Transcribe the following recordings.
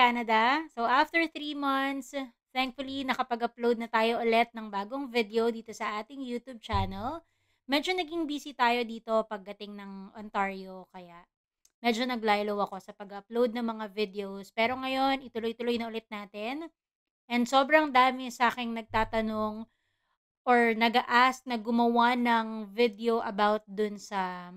Canada. So, after 3 months, thankfully, nakapag-upload na tayo ulit ng bagong video dito sa ating YouTube channel. Medyo naging busy tayo dito pagdating ng Ontario, kaya medyo naglaylo ako sa pag-upload ng mga videos. Pero ngayon, ituloy-tuloy na ulit natin. And sobrang dami sa aking nagtatanong or nag-a-ask na gumawa ng video about dun sa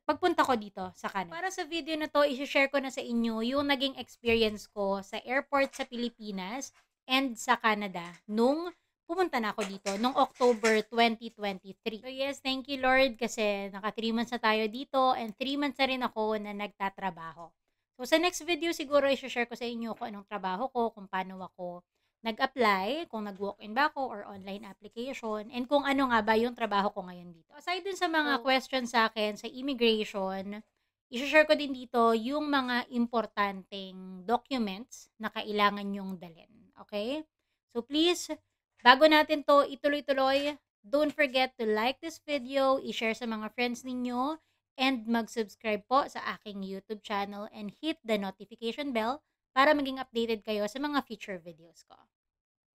pagpunta ko dito sa Canada. Para sa video na to, i-share ko na sa inyo yung naging experience ko sa airport sa Pilipinas and sa Canada nung pumunta na ako dito nung October 2023. So yes, thank you Lord kasi naka 3 months na tayo dito and 3 months na rin ako na nagtatrabaho. So sa next video siguro i-share ko sa inyo kung anong trabaho ko, kung paano ako nag-apply, kung nag-walk-in ba ako or online application, and kung ano nga ba yung trabaho ko ngayon dito. Aside dun sa mga questions sa akin sa immigration, i-share ko din dito yung mga importanteng documents na kailangan nyong dalhin. Okay? So please, bago natin to ituloy-tuloy, don't forget to like this video, i-share sa mga friends ninyo, and mag-subscribe po sa aking YouTube channel and hit the notification bell para maging updated kayo sa mga future videos ko.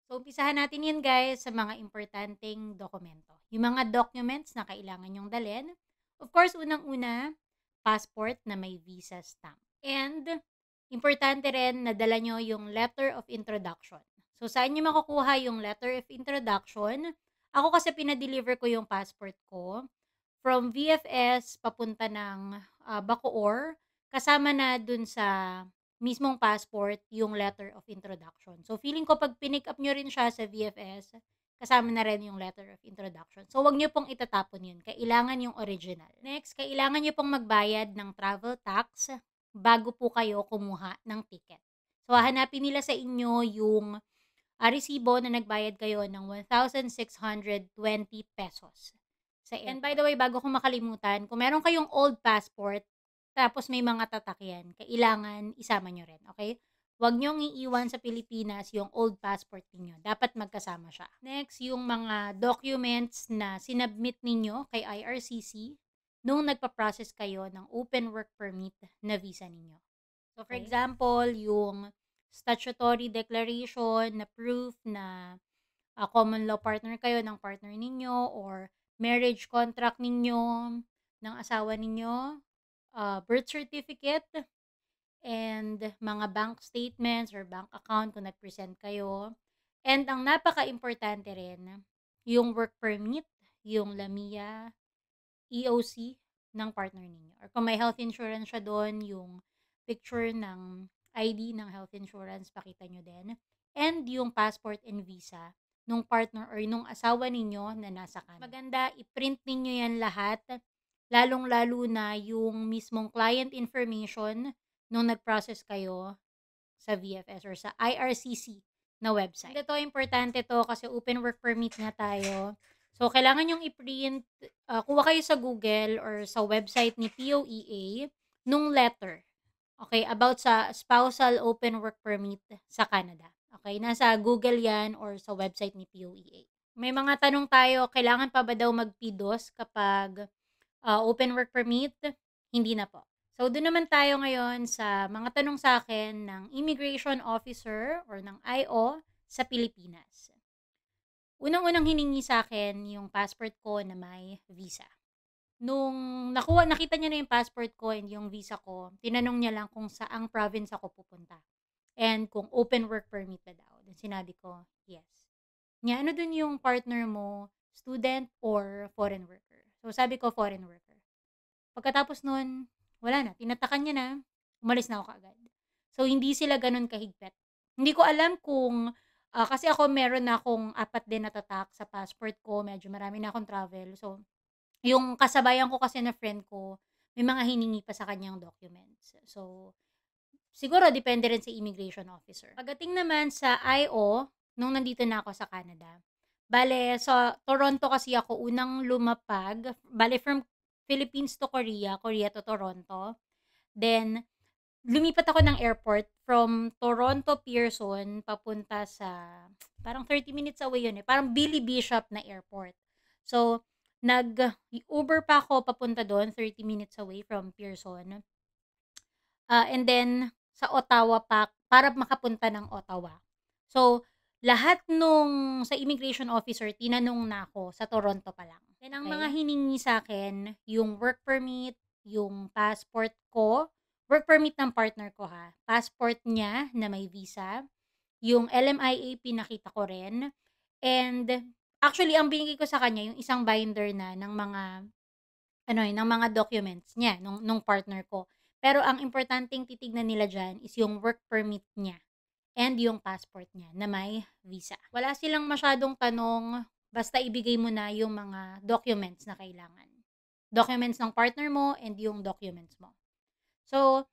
So, umpisahan natin yan guys sa mga importanteng dokumento. Yung mga documents na kailangan nyong dalhin. Of course, unang-una, passport na may visa stamp. And, importante rin na dala nyo yung letter of introduction. So, saan nyo makukuha yung letter of introduction? Ako kasi pinadeliver ko yung passport ko from VFS papunta ng Bacoor, kasama na dun sa mismong passport yung letter of introduction. So, feeling ko pag pinick up nyo rin siya sa VFS, kasama na rin yung letter of introduction. So, wag nyo pong itatapon yun. Kailangan yung original. Next, kailangan nyo pong magbayad ng travel tax bago po kayo kumuha ng ticket. So, hahanapin nila sa inyo yung resibo na nagbayad kayo ng 1,620 pesos. And by the way, bago ko makalimutan, kung meron kayong old passport, tapos may mga tatakyan, kailangan isama nyo rin, okay? Huwag nyong iiwan sa Pilipinas yung old passport niyo. Dapat magkasama siya. Next, yung mga documents na sinubmit ninyo kay IRCC nung nagpa-process kayo ng open work permit na visa ninyo. So, for example, yung statutory declaration na proof na common law partner kayo ng partner ninyo or marriage contract ninyo ng asawa ninyo, birth certificate, and mga bank statements or bank account kung nag-present kayo. And ang napaka-importante rin, yung work permit, yung LAMIA, EOC ng partner ninyo. Or kung may health insurance siya doon, yung picture ng ID ng health insurance, pakita nyo din. And yung passport and visa nung partner or nung asawa ninyo na nasa Canada. Maganda, i-print ninyo yan lahat, lalong-lalo na yung mismong client information nung nag-process kayo sa VFS or sa IRCC na website. Ito, importante to kasi open work permit nga tayo. So, kailangan yung i-print, kuha kayo sa Google or sa website ni POEA nung letter. Okay, about sa spousal open work permit sa Canada. Okay, nasa Google yan or sa website ni POEA. May mga tanong tayo, kailangan pa ba daw mag-PDOS kapag open work permit? Hindi na po. So, doon naman tayo ngayon sa mga tanong sa akin ng immigration officer or ng IO sa Pilipinas. Unang-unang hiningi sa akin yung passport ko na may visa. Nung nakita niya na yung passport ko and yung visa ko, tinanong niya lang kung saang province ako pupunta. And kung open work permit na daw. Then sinabi ko, yes. Niya, ano dun yung partner mo, student or foreign worker? So sabi ko, foreign worker. Pagkatapos nun, wala na. Tinatakan niya na, umalis na ako kaagad. So hindi sila ganun kahigpit. Hindi ko alam kung, kasi ako meron na akong 4 din na tatak sa passport ko, medyo marami na akong travel. So, yung kasabayan ko kasi na friend ko, may mga hiningi pa sa kanyang documents. So, siguro depende rin sa immigration officer. Pagdating naman sa IO, nung nandito na ako sa Canada, bale, sa Toronto kasi ako unang lumapag, bale from Philippines to Korea, Korea to Toronto. Then, lumipat ako ng airport from Toronto Pearson papunta sa, parang 30 minutes away yun eh, parang Billy Bishop na airport. So, nag-Uber pa ako papunta doon, 30 minutes away from Pearson. And then, sa Ottawa pa para makapunta ng Ottawa. So, lahat nung sa immigration officer, tinanong na ako sa Toronto pa lang. Then, ang mga hiningi sa akin, yung work permit, yung passport ko, work permit ng partner ko ha, passport niya na may visa, yung LMIA pinakita ko rin, and actually, ang binigay ko sa kanya, yung isang binder na ng mga ng mga documents niya, nung partner ko. Pero ang importanteng titignan nila dyan is yung work permit niya and yung passport niya na may visa. Wala silang masyadong tanong, basta ibigay mo na yung mga documents na kailangan. Documents ng partner mo and yung documents mo. So,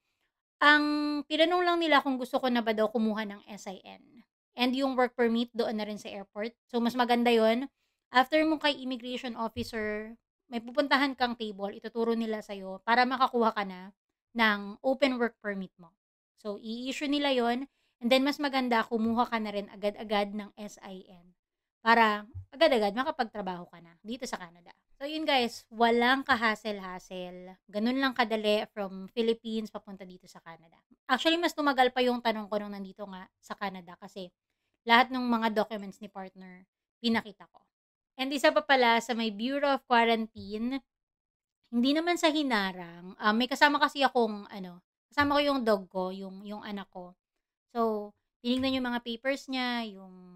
ang tinanong lang nila kung gusto ko na ba daw kumuha ng SIN. And yung work permit doon na rin sa airport. So, mas maganda yon. After mo kay immigration officer, may pupuntahan kang table, ituturo nila sa'yo para makakuha ka na ng open work permit mo. So, i-issue nila yon. And then, mas maganda, kumuha ka na rin agad-agad ng SIN para agad-agad makapagtrabaho ka na dito sa Canada. So, yun guys, walang kahasel-hasel. Ganun lang kadali from Philippines papunta dito sa Canada. Actually, mas tumagal pa yung tanong ko nung nandito nga sa Canada kasi lahat ng mga documents ni partner, pinakita ko. And isa pa pala, sa may Bureau of Quarantine, hindi naman sa hinarang. May kasama kasi akong, kasama ko yung dog ko, yung anak ko. So, tinignan yung mga papers niya, yung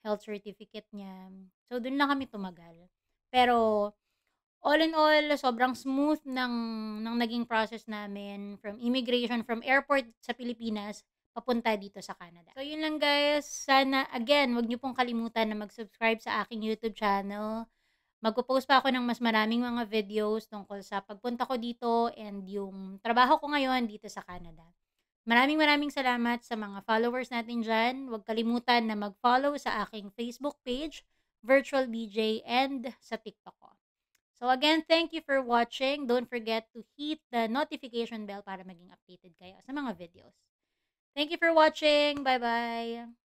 health certificate niya. So, dun lang kami tumagal. Pero, all in all, sobrang smooth ng naging process namin from immigration, from airport sa Pilipinas, papunta dito sa Canada. So, yun lang guys. Sana, again, wag niyo pong kalimutan na mag-subscribe sa aking YouTube channel. Magpo-post pa ako ng mas maraming mga videos tungkol sa pagpunta ko dito and yung trabaho ko ngayon dito sa Canada. Maraming salamat sa mga followers natin dyan. Huwag kalimutan na mag-follow sa aking Facebook page, Virtual BJ, and sa TikTok ko. So again, thank you for watching. Don't forget to hit the notification bell para maging updated kayo sa mga videos. Thank you for watching. Bye-bye!